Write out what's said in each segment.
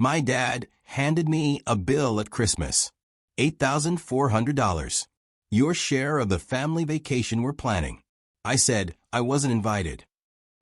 My dad handed me a bill at Christmas. $8,400. Your share of the family vacation we're planning. I said I wasn't invited.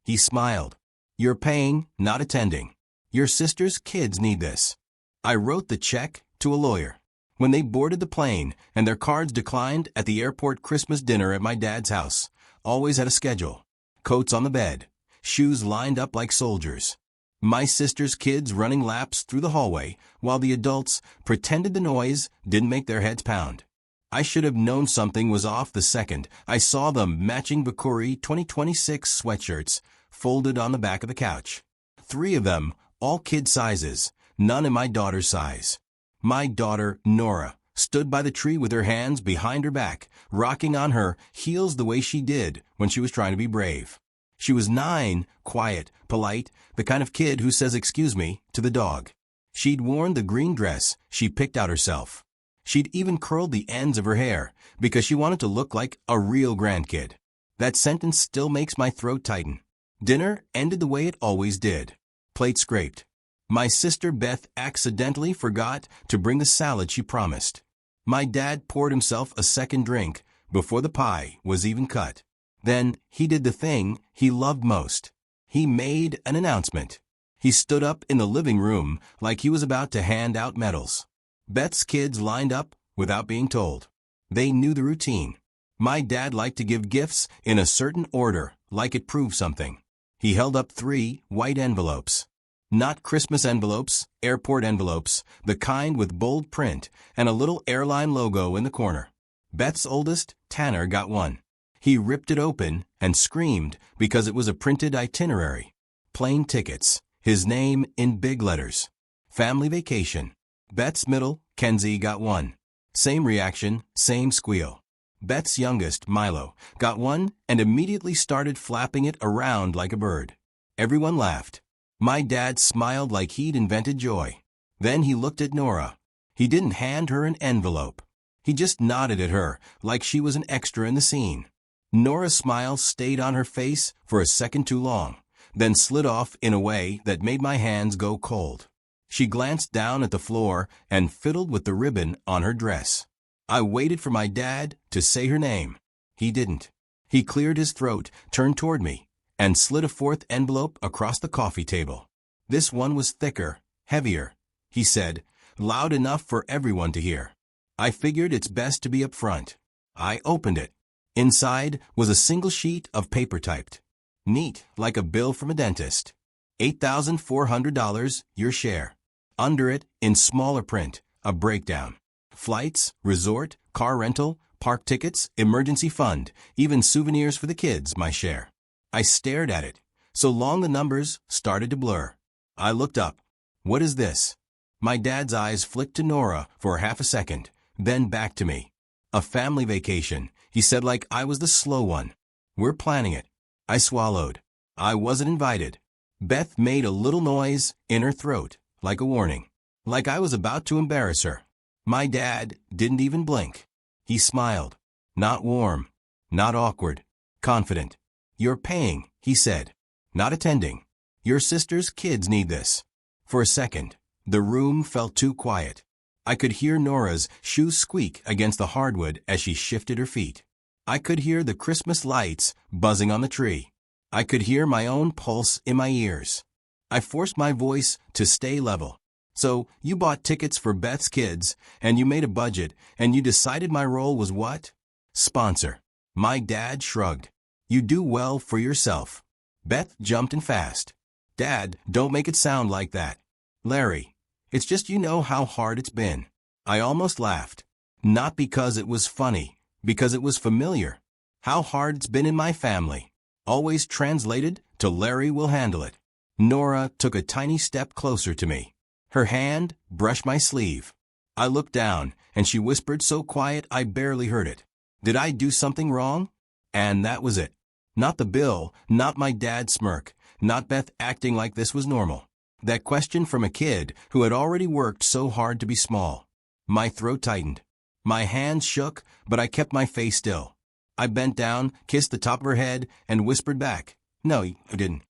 He smiled. You're paying, not attending. Your sister's kids need this. I wrote the check to a lawyer. When they boarded the plane and their cards declined at the airport Christmas dinner at my dad's house, always had a schedule. Coats on the bed, shoes lined up like soldiers. My sister's kids running laps through the hallway while the adults pretended the noise didn't make their heads pound. I should have known something was off the second I saw them matching Bakuri 2026 sweatshirts folded on the back of the couch. 3 of them, all kid sizes, none in my daughter's size. My daughter, Nora, stood by the tree with her hands behind her back, rocking on her heels the way she did when she was trying to be brave. She was 9, quiet, polite, the kind of kid who says excuse me to the dog. She'd worn the green dress she picked out herself. She'd even curled the ends of her hair because she wanted to look like a real grandkid. That sentence still makes my throat tighten. Dinner ended the way it always did. Plate scraped. My sister Beth accidentally forgot to bring the salad she promised. My dad poured himself a second drink before the pie was even cut. Then he did the thing he loved most. He made an announcement. He stood up in the living room like he was about to hand out medals. Beth's kids lined up without being told. They knew the routine. My dad liked to give gifts in a certain order, like it proved something. He held up 3 white envelopes. Not Christmas envelopes, airport envelopes, the kind with bold print and a little airline logo in the corner. Beth's oldest, Tanner, got one. He ripped it open and screamed because it was a printed itinerary. Plane tickets, his name in big letters. Family vacation. Beth's middle, Kenzie, got one. Same reaction, same squeal. Beth's youngest, Milo, got one and immediately started flapping it around like a bird. Everyone laughed. My dad smiled like he'd invented joy. Then he looked at Nora. He didn't hand her an envelope. He just nodded at her like she was an extra in the scene. Nora's smile stayed on her face for a second too long, then slid off in a way that made my hands go cold. She glanced down at the floor and fiddled with the ribbon on her dress. I waited for my dad to say her name. He didn't. He cleared his throat, turned toward me, and slid a 4th envelope across the coffee table. This one was thicker, heavier, he said, loud enough for everyone to hear. I figured it's best to be upfront. I opened it. Inside was a single sheet of paper typed. Neat, like a bill from a dentist. $8,400, your share. Under it, in smaller print, a breakdown. Flights, resort, car rental, park tickets, emergency fund, even souvenirs for the kids, my share. I stared at it. So long the numbers started to blur. I looked up. What is this? My dad's eyes flicked to Nora for half a second, then back to me. A family vacation, he said like I was the slow one. We're planning it. I swallowed. I wasn't invited. Beth made a little noise in her throat, like a warning. Like I was about to embarrass her. My dad didn't even blink. He smiled. Not warm. Not awkward. Confident. You're paying, he said. Not attending. Your sister's kids need this. For a second, the room felt too quiet. I could hear Nora's shoes squeak against the hardwood as she shifted her feet. I could hear the Christmas lights buzzing on the tree. I could hear my own pulse in my ears. I forced my voice to stay level. So, you bought tickets for Beth's kids, and you made a budget, and you decided my role was what? Sponsor. My dad shrugged. You do well for yourself. Beth jumped in fast. Dad, don't make it sound like that. Larry, it's just you know how hard it's been. I almost laughed. Not because it was funny, because it was familiar. How hard it's been in my family. Always translated to Larry will handle it. Nora took a tiny step closer to me. Her hand brushed my sleeve. I looked down, and she whispered so quiet I barely heard it. Did I do something wrong? And that was it. Not the bill, not my dad's smirk, not Beth acting like this was normal. That question from a kid who had already worked so hard to be small. My throat tightened. My hands shook, but I kept my face still. I bent down, kissed the top of her head, and whispered back, No, you didn't.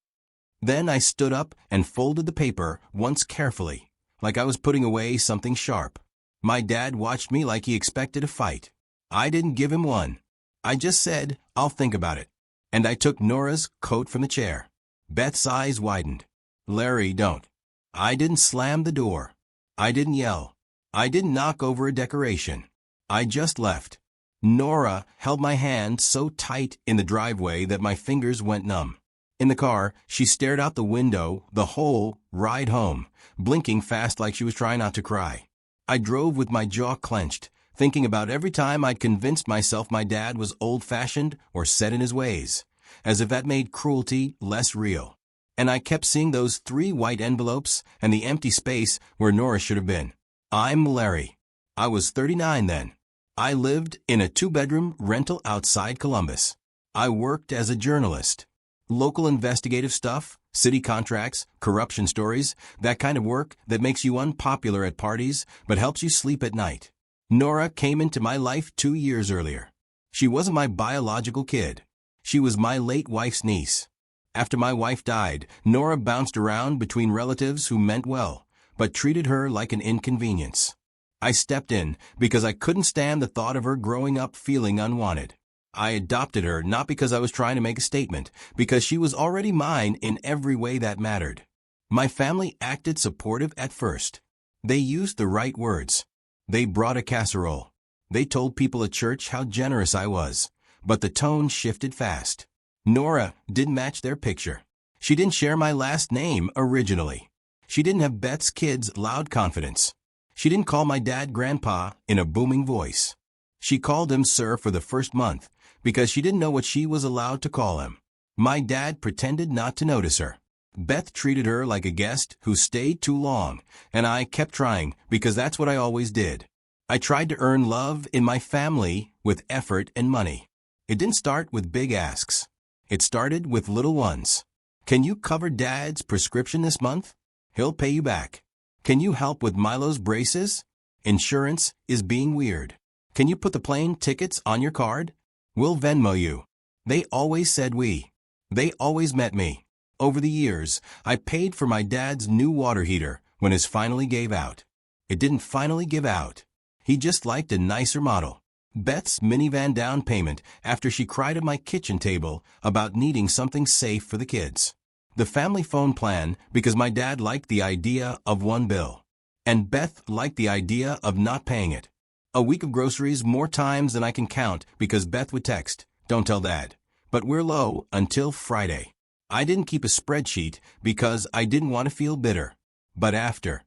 Then I stood up and folded the paper once carefully, like I was putting away something sharp. My dad watched me like he expected a fight. I didn't give him one. I just said, "I'll think about it." And I took Nora's coat from the chair. Beth's eyes widened. "Larry, don't." I didn't slam the door. I didn't yell. I didn't knock over a decoration. I just left. Nora held my hand so tight in the driveway that my fingers went numb. In the car, she stared out the window the whole ride home, blinking fast like she was trying not to cry. I drove with my jaw clenched, thinking about every time I'd convinced myself my dad was old-fashioned or set in his ways, as if that made cruelty less real. And I kept seeing those 3 white envelopes and the empty space where Nora should have been. I'm Larry. I was 39 then. I lived in a 2-bedroom rental outside Columbus. I worked as a journalist. Local investigative stuff, city contracts, corruption stories, that kind of work that makes you unpopular at parties but helps you sleep at night. Nora came into my life 2 years earlier. She wasn't my biological kid. She was my late wife's niece. After my wife died, Nora bounced around between relatives who meant well, but treated her like an inconvenience. I stepped in because I couldn't stand the thought of her growing up feeling unwanted. I adopted her not because I was trying to make a statement, because she was already mine in every way that mattered. My family acted supportive at first. They used the right words. They brought a casserole. They told people at church how generous I was. But the tone shifted fast. Nora didn't match their picture. She didn't share my last name originally. She didn't have Beth's kids' loud confidence. She didn't call my dad Grandpa in a booming voice. She called him Sir for the first month, because she didn't know what she was allowed to call him. My dad pretended not to notice her. Beth treated her like a guest who stayed too long, and I kept trying because that's what I always did. I tried to earn love in my family with effort and money. It didn't start with big asks. It started with little ones. Can you cover Dad's prescription this month? He'll pay you back. Can you help with Milo's braces? Insurance is being weird. Can you put the plane tickets on your card? We'll Venmo you. They always said we. They always met me. Over the years, I paid for my dad's new water heater when his finally gave out. It didn't finally give out. He just liked a nicer model. Beth's minivan down payment after she cried at my kitchen table about needing something safe for the kids. The family phone plan because my dad liked the idea of one bill. And Beth liked the idea of not paying it. A week of groceries more times than I can count because Beth would text, "Don't tell Dad." But we're low until Friday. I didn't keep a spreadsheet because I didn't want to feel bitter. But after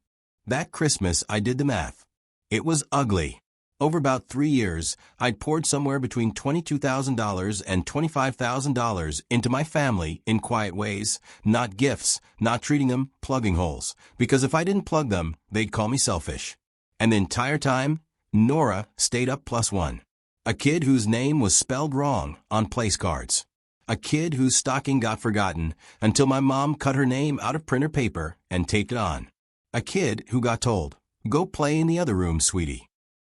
that Christmas, I did the math. It was ugly. Over about 3 years, I'd poured somewhere between $22,000 and $25,000 into my family in quiet ways, not gifts, not treating them plugging holes, because if I didn't plug them, they'd call me selfish. And the entire time, Nora stayed up +1. A kid whose name was spelled wrong on place cards. A kid whose stocking got forgotten until my mom cut her name out of printer paper and taped it on. A kid who got told, "Go play in the other room, sweetie."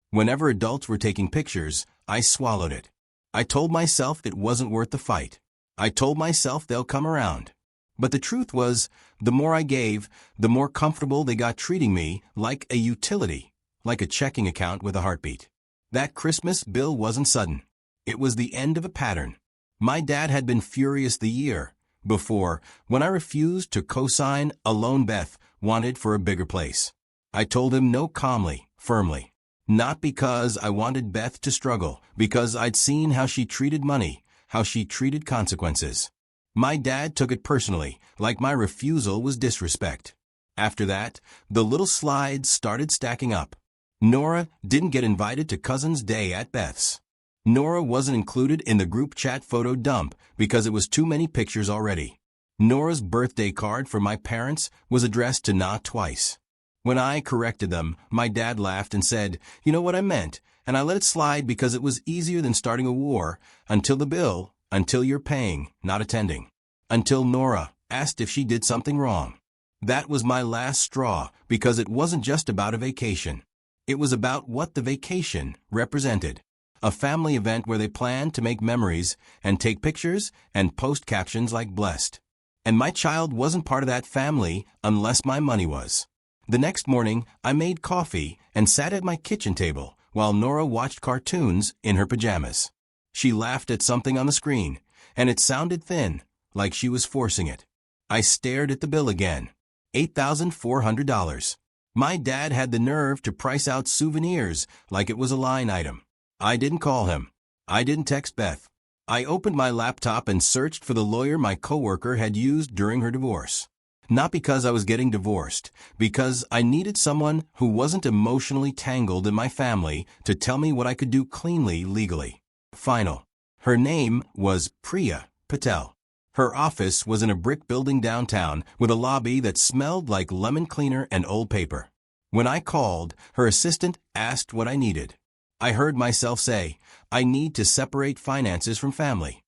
Whenever adults were taking pictures, I swallowed it. I told myself it wasn't worth the fight. I told myself they'll come around. But the truth was, the more I gave, the more comfortable they got treating me like a utility, like a checking account with a heartbeat. That Christmas bill wasn't sudden. It was the end of a pattern. My dad had been furious the year before when I refused to co-sign a loan Beth wanted for a bigger place. I told him no calmly, firmly. Not because I wanted Beth to struggle, because I'd seen how she treated money, how she treated consequences. My dad took it personally, like my refusal was disrespect. After that, the little slides started stacking up. Nora didn't get invited to Cousin's Day at Beth's. Nora wasn't included in the group chat photo dump because it was too many pictures already. Nora's birthday card for my parents was addressed to not twice. When I corrected them, my dad laughed and said, "You know what I meant," and I let it slide because it was easier than starting a war until you're paying, not attending. Until Nora asked if she did something wrong. That was my last straw because it wasn't just about a vacation. It was about what the vacation represented. A family event where they planned to make memories and take pictures and post captions like blessed. And my child wasn't part of that family unless my money was. The next morning, I made coffee and sat at my kitchen table while Nora watched cartoons in her pajamas. She laughed at something on the screen, and it sounded thin, like she was forcing it. I stared at the bill again. $8,400. My dad had the nerve to price out souvenirs like it was a line item. I didn't call him. I didn't text Beth. I opened my laptop and searched for the lawyer my coworker had used during her divorce. Not because I was getting divorced, because I needed someone who wasn't emotionally tangled in my family to tell me what I could do cleanly legally. Final. Her name was Priya Patel. Her office was in a brick building downtown with a lobby that smelled like lemon cleaner and old paper. When I called, her assistant asked what I needed. I heard myself say, I need to separate finances from family.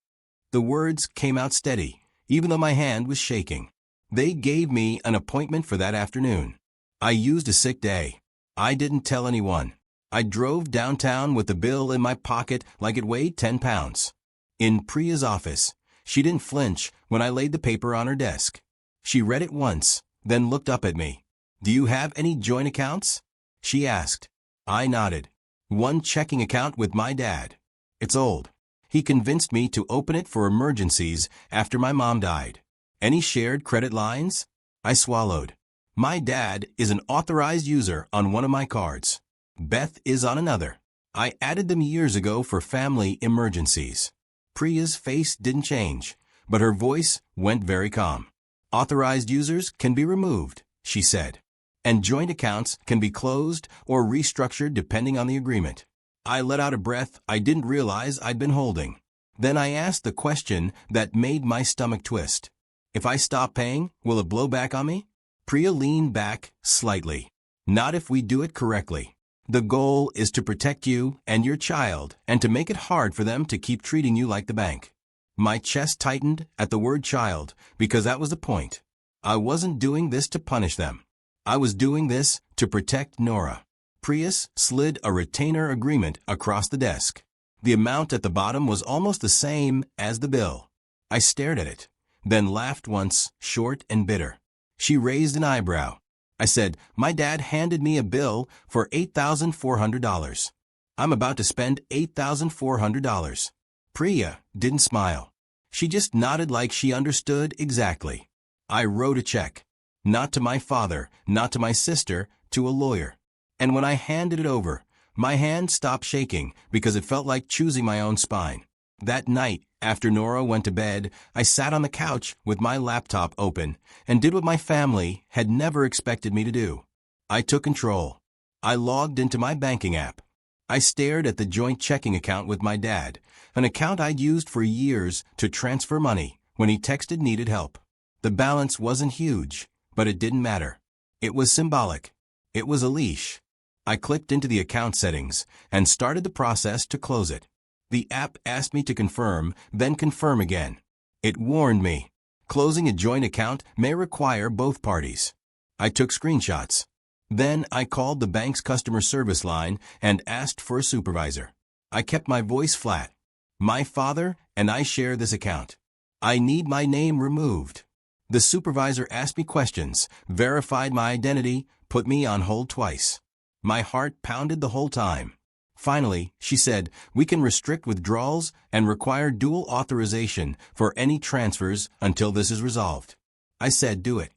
The words came out steady, even though my hand was shaking. They gave me an appointment for that afternoon. I used a sick day. I didn't tell anyone. I drove downtown with the bill in my pocket like it weighed 10 pounds. In Priya's office, she didn't flinch when I laid the paper on her desk. She read it once, then looked up at me. Do you have any joint accounts? She asked. I nodded. One checking account with my dad. It's old. He convinced me to open it for emergencies after my mom died. Any shared credit lines? I swallowed. My dad is an authorized user on one of my cards. Beth is on another. I added them years ago for family emergencies. Priya's face didn't change, but her voice went very calm. Authorized users can be removed, she said. And joint accounts can be closed or restructured depending on the agreement. I let out a breath I didn't realize I'd been holding. Then I asked the question that made my stomach twist. If I stop paying, will it blow back on me? Priya leaned back slightly. Not if we do it correctly. The goal is to protect you and your child and to make it hard for them to keep treating you like the bank. My chest tightened at the word child because that was the point. I wasn't doing this to punish them. I was doing this to protect Nora. Priya slid a retainer agreement across the desk. The amount at the bottom was almost the same as the bill. I stared at it, then laughed once, short and bitter. She raised an eyebrow. I said, my dad handed me a bill for $8,400. I'm about to spend $8,400. Priya didn't smile. She just nodded like she understood exactly. I wrote a check. Not to my father, not to my sister, to a lawyer. And when I handed it over, my hand stopped shaking because it felt like choosing my own spine. That night, after Nora went to bed, I sat on the couch with my laptop open and did what my family had never expected me to do. I took control. I logged into my banking app. I stared at the joint checking account with my dad, an account I'd used for years to transfer money when he texted needed help. The balance wasn't huge, but it didn't matter. It was symbolic. It was a leash. I clicked into the account settings and started the process to close it. The app asked me to confirm, then confirm again. It warned me. Closing a joint account may require both parties. I took screenshots. Then I called the bank's customer service line and asked for a supervisor. I kept my voice flat. My father and I share this account. I need my name removed. The supervisor asked me questions, verified my identity, put me on hold twice. My heart pounded the whole time. Finally, she said, we can restrict withdrawals and require dual authorization for any transfers until this is resolved. I said, do it.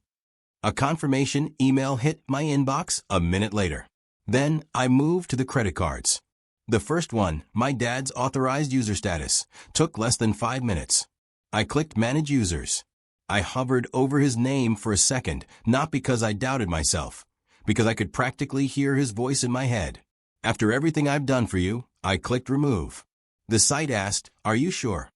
A confirmation email hit my inbox a minute later. Then I moved to the credit cards. The first one, my dad's authorized user status, took less than 5 minutes. I clicked Manage Users. I hovered over his name for a second, not because I doubted myself, because I could practically hear his voice in my head. After everything I've done for you, I clicked Remove. The site asked, are you sure?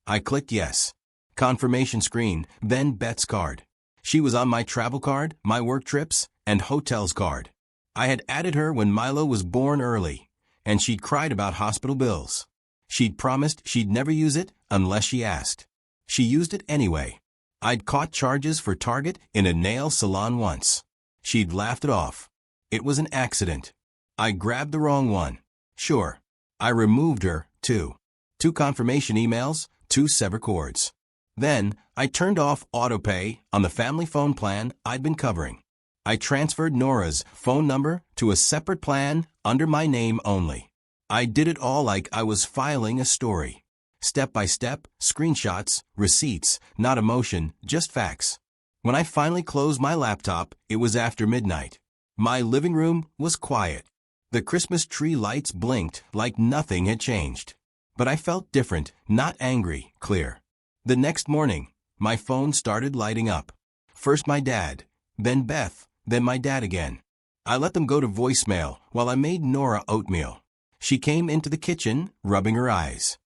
I clicked Yes. Confirmation screen, then Beth's card. She was on my travel card, my work trips, and hotels card. I had added her when Milo was born early, and she'd cried about hospital bills. She'd promised she'd never use it unless she asked. She used it anyway. I'd caught charges for Target in a nail salon once. She'd laughed it off. It was an accident. I grabbed the wrong one. Sure. I removed her, too. 2 confirmation emails, 2 sever cords. Then, I turned off autopay on the family phone plan I'd been covering. I transferred Nora's phone number to a separate plan under my name only. I did it all like I was filing a story. Step by step, screenshots, receipts, not emotion, just facts. When I finally closed my laptop, it was after midnight. My living room was quiet. The Christmas tree lights blinked like nothing had changed. But I felt different, not angry, clear. The next morning, my phone started lighting up. First my dad, then Beth, then my dad again. I let them go to voicemail while I made Nora oatmeal. She came into the kitchen, rubbing her eyes.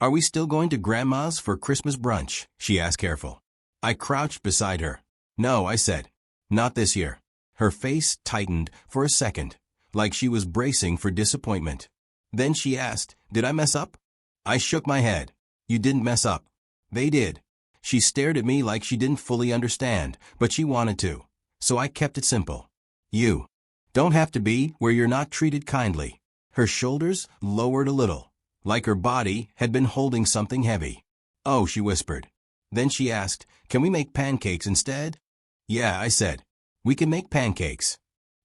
"Are we still going to Grandma's for Christmas brunch?" she asked careful. I crouched beside her. "No," I said. "Not this year." Her face tightened for a second, like she was bracing for disappointment. Then she asked, "Did I mess up?" I shook my head. "You didn't mess up. They did." She stared at me like she didn't fully understand, but she wanted to. So I kept it simple. "You don't have to be where you're not treated kindly." Her shoulders lowered a little, like her body had been holding something heavy. "Oh," she whispered. Then she asked, "Can we make pancakes instead?" "Yeah," I said. "We can make pancakes."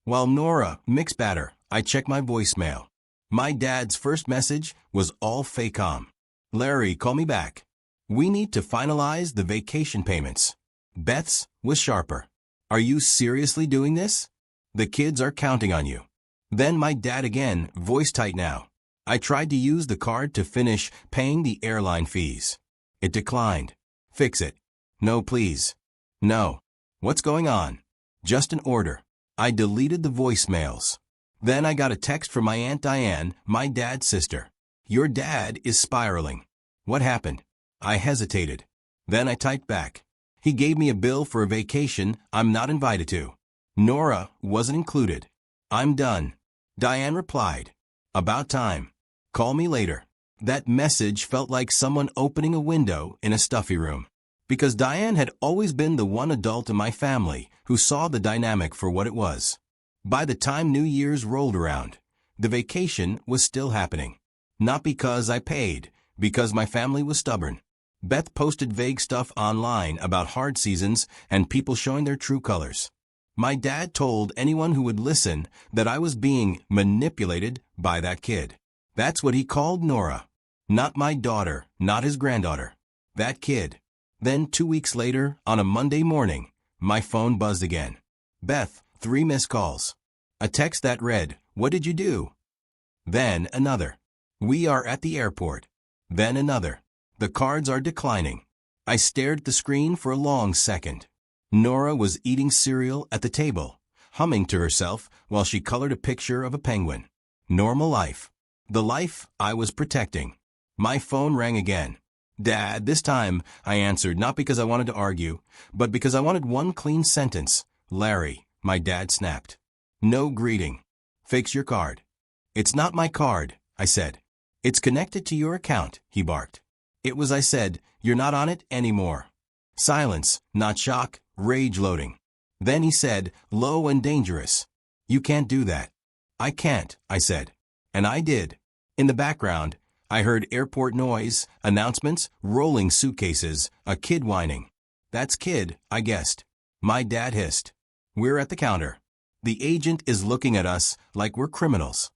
While Nora mixed batter, I checked my voicemail. My dad's first message was all fake calm. "Larry, call me back. We need to finalize the vacation payments." Beth's was sharper. "Are you seriously doing this? The kids are counting on you." Then my dad again, voice tight now. I tried to use the card to finish paying the airline fees. It declined. "Fix it." "No, please." "No." "What's going on?" "Just an order." I deleted the voicemails. Then I got a text from my Aunt Diane, my dad's sister. "Your dad is spiraling." "What happened?" I hesitated. Then I typed back. "He gave me a bill for a vacation I'm not invited to. Nora wasn't included. I'm done." Diane replied, "About time. Call me later." That message felt like someone opening a window in a stuffy room. Because Diane had always been the one adult in my family who saw the dynamic for what it was. By the time New Year's rolled around, the vacation was still happening. Not because I paid, because my family was stubborn. Beth posted vague stuff online about hard seasons and people showing their true colors. My dad told anyone who would listen that I was being manipulated by that kid. That's what he called Nora. Not my daughter, not his granddaughter. That kid. Then 2 weeks later, on a Monday morning, my phone buzzed again. "Beth, 3 missed calls." A text that read, "What did you do?" Then another. "We are at the airport." Then another. "The cards are declining." I stared at the screen for a long second. Nora was eating cereal at the table, humming to herself while she colored a picture of a penguin. Normal life. The life I was protecting. My phone rang again. "Dad," this time I answered, not because I wanted to argue, but because I wanted one clean sentence. "Larry," my dad snapped. "No greeting. Fix your card." "It's not my card," I said. "It's connected to your account," he barked. It was, I said, "You're not on it anymore." Silence, not shock, rage loading. Then he said, low and dangerous, "You can't do that." "I can't," I said. And I did. In the background, I heard airport noise, announcements, rolling suitcases, a kid whining. "That's kid," I guessed. My dad hissed. "We're at the counter. The agent is looking at us like we're criminals."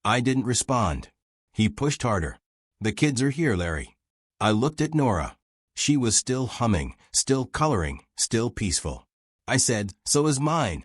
I didn't respond. He pushed harder. "The kids are here, Larry." I looked at Nora. She was still humming, still coloring, still peaceful. I said, "So is mine."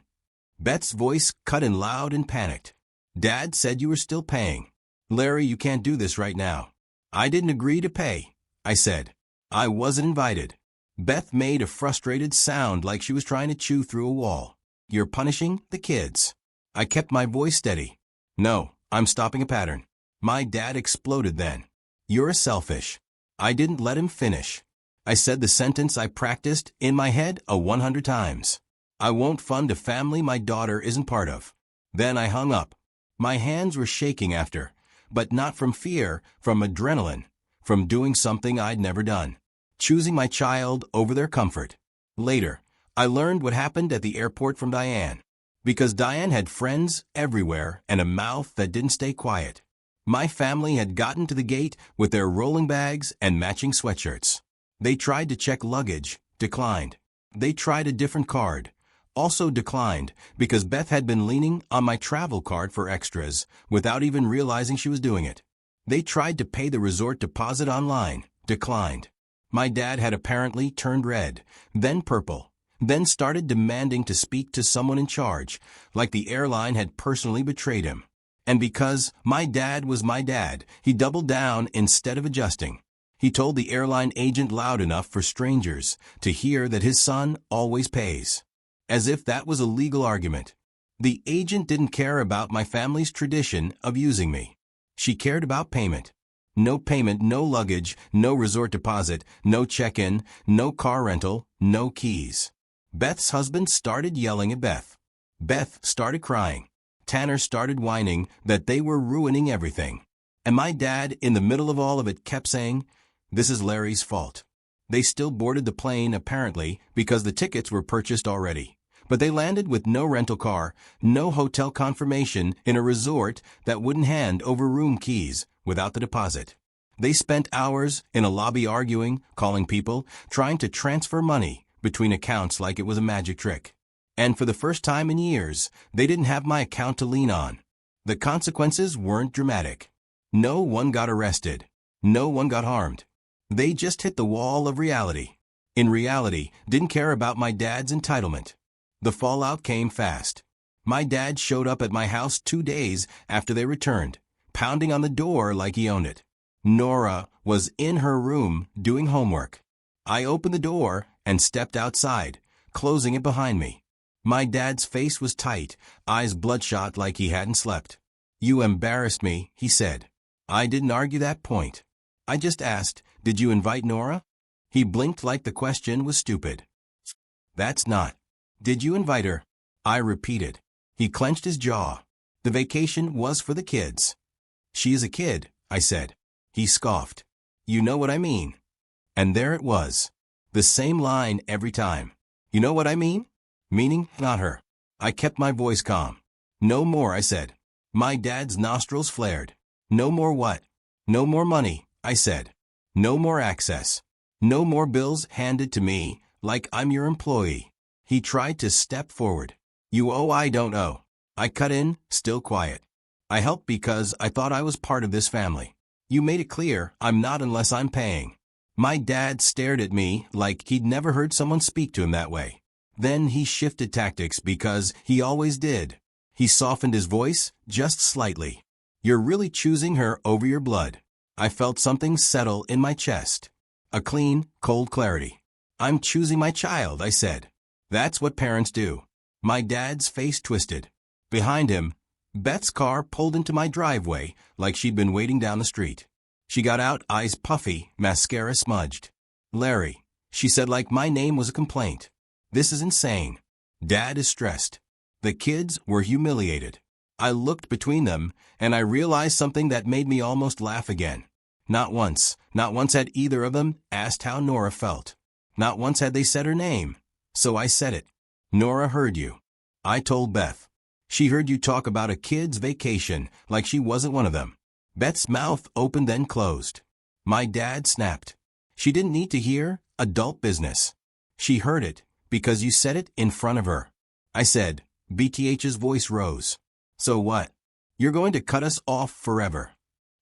Beth's voice cut in loud and panicked. "Dad said you were still paying. Larry, you can't do this right now." "I didn't agree to pay," I said. "I wasn't invited." Beth made a frustrated sound like she was trying to chew through a wall. "You're punishing the kids." I kept my voice steady. "No, I'm stopping a pattern." My dad exploded then. "You're selfish." I didn't let him finish. I said the sentence I practiced in my head 100 times. "I won't fund a family my daughter isn't part of." Then I hung up. My hands were shaking after, but not from fear, from adrenaline, from doing something I'd never done. Choosing my child over their comfort. Later, I learned what happened at the airport from Diane. Because Diane had friends everywhere and a mouth that didn't stay quiet. My family had gotten to the gate with their rolling bags and matching sweatshirts. They tried to check luggage, declined. They tried a different card, Also declined because Beth had been leaning on my travel card for extras without even realizing she was doing it. They tried to pay the resort deposit online, declined. My dad had apparently turned red, then purple, then started demanding to speak to someone in charge, like the airline had personally betrayed him. And because my dad was my dad, he doubled down instead of adjusting. He told the airline agent loud enough for strangers to hear that his son always pays. As if that was a legal argument. The agent didn't care about my family's tradition of using me. She cared about payment. No payment, no luggage, no resort deposit, no check-in, no car rental, no keys. Beth's husband started yelling at Beth. Beth started crying. Tanner started whining that they were ruining everything. And my dad, in the middle of all of it, kept saying, "This is Larry's fault." They still boarded the plane, apparently, because the tickets were purchased already. But they landed with no rental car, no hotel confirmation in a resort that wouldn't hand over room keys without the deposit. They spent hours in a lobby arguing, calling people, trying to transfer money between accounts like it was a magic trick. And for the first time in years, they didn't have my account to lean on. The consequences weren't dramatic. No one got arrested. No one got harmed. They just hit the wall of reality. In reality, didn't care about my dad's entitlement. The fallout came fast. My dad showed up at my house 2 days after they returned, pounding on the door like he owned it. Nora was in her room doing homework. I opened the door and stepped outside, closing it behind me. My dad's face was tight, eyes bloodshot like he hadn't slept. "You embarrassed me," he said. I didn't argue that point. I just asked, "Did you invite Nora?" He blinked like the question was stupid. "That's not. Did you invite her?" I repeated. He clenched his jaw. The vacation was for the kids. "She is a kid," I said. He scoffed. "You know what I mean." And there it was. The same line every time. "You know what I mean?" Meaning, not her. I kept my voice calm. "No more," I said. My dad's nostrils flared. "No more what?" "No more money," I said. "No more access. No more bills handed to me like I'm your employee." He tried to step forward. "You owe, I don't owe." I cut in, still quiet. "I helped because I thought I was part of this family. You made it clear I'm not unless I'm paying." My dad stared at me like he'd never heard someone speak to him that way. Then he shifted tactics because he always did. He softened his voice just slightly. "You're really choosing her over your blood." I felt something settle in my chest. A clean, cold clarity. "I'm choosing my child," I said. "That's what parents do." My dad's face twisted. Behind him, Beth's car pulled into my driveway like she'd been waiting down the street. She got out, eyes puffy, mascara smudged. "Larry," she said like my name was a complaint. "This is insane. Dad is stressed." The kids were humiliated. I looked between them, and I realized something that made me almost laugh again. Not once had either of them asked how Nora felt. Not once had they said her name. So I said it. "Nora heard you." I told Beth. "She heard you talk about a kid's vacation like she wasn't one of them." Beth's mouth opened then closed. My dad snapped. "She didn't need to hear adult business. She heard it because you said it in front of her." I said. BTH's voice rose. "So what? You're going to cut us off forever."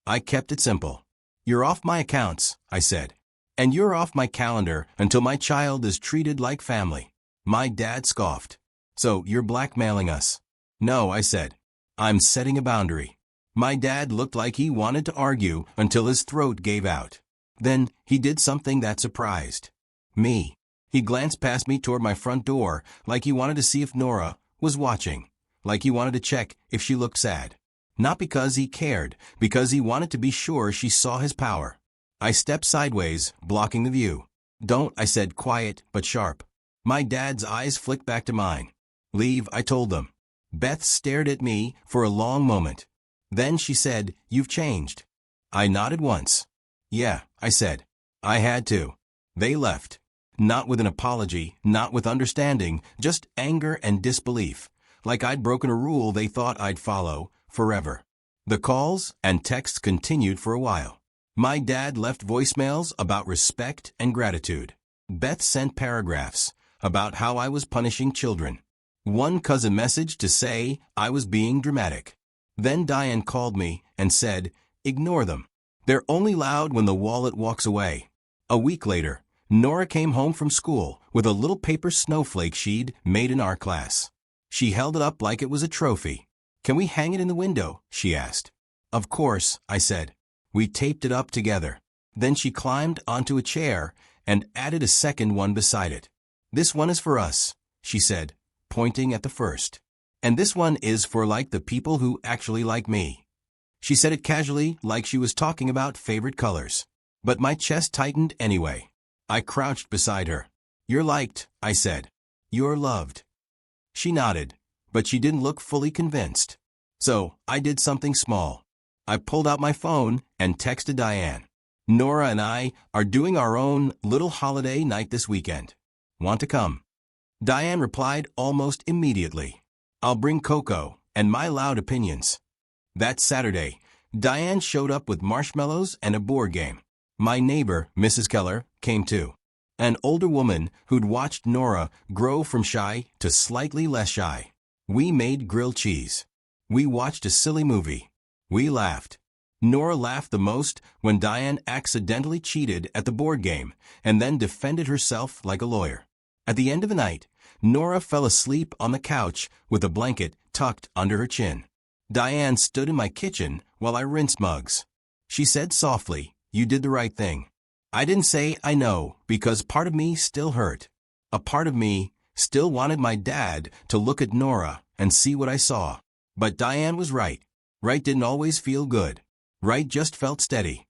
I kept it simple. "You're off my accounts," I said. "And you're off my calendar until my child is treated like family." My dad scoffed. "So you're blackmailing us?" "No," I said. "I'm setting a boundary." My dad looked like he wanted to argue until his throat gave out. Then he did something that surprised me. He glanced past me toward my front door like he wanted to see if Nora was watching, like he wanted to check if she looked sad. Not because he cared, because he wanted to be sure she saw his power. I stepped sideways, blocking the view. "Don't," I said, quiet but sharp. My dad's eyes flicked back to mine. "Leave," I told them. Beth stared at me for a long moment. Then she said, "You've changed." I nodded once. "Yeah," I said. "I had to." They left. Not with an apology, not with understanding, just anger and disbelief, like I'd broken a rule they thought I'd follow forever. The calls and texts continued for a while. My dad left voicemails about respect and gratitude. Beth sent paragraphs about how I was punishing children. One cousin messaged to say I was being dramatic. Then Diane called me and said, "Ignore them. They're only loud when the wallet walks away." A week later, Nora came home from school with a little paper snowflake she'd made in our class. She held it up like it was a trophy. "Can we hang it in the window?" she asked. "Of course," I said. We taped it up together. Then she climbed onto a chair and added a second one beside it. "This one is for us," she said, pointing at the first. "And this one is for like the people who actually like me." She said it casually, like she was talking about favorite colors. But my chest tightened anyway. I crouched beside her. "You're liked," I said. "You're loved." She nodded, but she didn't look fully convinced. So I did something small. I pulled out my phone and texted Diane. "Nora and I are doing our own little holiday night this weekend. Want to come?" Diane replied almost immediately. "I'll bring cocoa and my loud opinions." That Saturday, Diane showed up with marshmallows and a board game. My neighbor, Mrs. Keller, came too. An older woman who'd watched Nora grow from shy to slightly less shy. We made grilled cheese. We watched a silly movie. We laughed. Nora laughed the most when Diane accidentally cheated at the board game and then defended herself like a lawyer. At the end of the night, Nora fell asleep on the couch with a blanket tucked under her chin. Diane stood in my kitchen while I rinsed mugs. She said softly, "You did the right thing." I didn't say I know because part of me still hurt. A part of me still wanted my dad to look at Nora and see what I saw. But Diane was right. Right didn't always feel good. Right just felt steady.